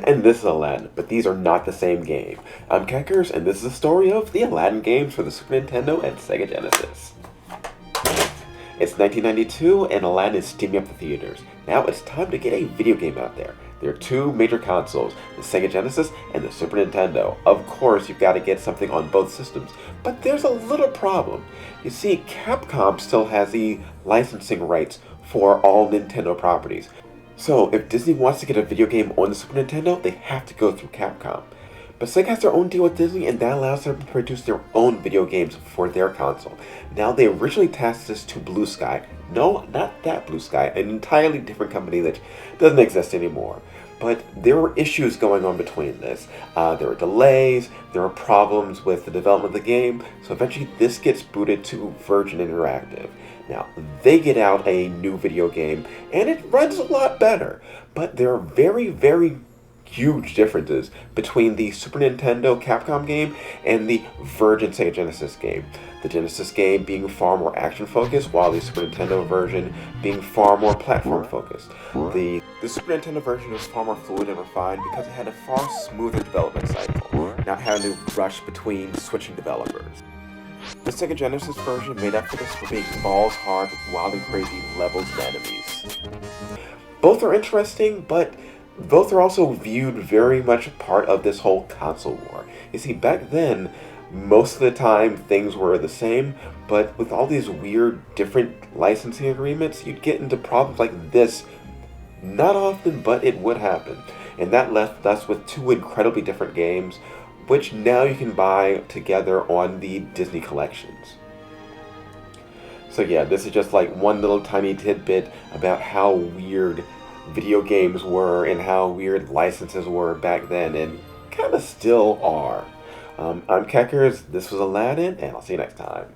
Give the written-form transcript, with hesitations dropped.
And this is Aladdin, but these are not the same game. I'm Keckers, and this is the story of the Aladdin games for the Super Nintendo and Sega Genesis. It's 1992, and Aladdin is steaming up the theaters. Now it's time to get a video game out there. There are two major consoles, the Sega Genesis and the Super Nintendo. Of course, you've got to get something on both systems, but there's a little problem. You see, Capcom still has the licensing rights for all Nintendo properties. So, if Disney wants to get a video game on the Super Nintendo, they have to go through Capcom. But Sega has their own deal with Disney, and that allows them to produce their own video games for their console. Now, they originally tasked this to Blue Sky. No, not that Blue Sky, an entirely different company that doesn't exist anymore. But there were issues going on between this. There were delays, there were problems with the development of the game, so eventually this gets booted to Virgin Interactive. Now, they get out a new video game, and it runs a lot better, but there are very, very huge differences between the Super Nintendo Capcom game and the Virgin Sega Genesis game. The Genesis game being far more action-focused, while the Super Nintendo version being far more platform-focused. The Super Nintendo version was far more fluid and refined because it had a far smoother development cycle, not having to rush between switching developers. The Sega Genesis version made up for this for being balls hard with wild and crazy levels and enemies. Both are interesting, but both are also viewed very much part of this whole console war. You see, back then, most of the time things were the same, but with all these weird, different licensing agreements, you'd get into problems like this. Not often, but it would happen. And that left us with two incredibly different games, which now you can buy together on the Disney collections. So yeah, this is just like one little tiny tidbit about how weird video games were and how weird licenses were back then, and kind of still are. I'm Keckers, this was Aladdin, and I'll see you next time.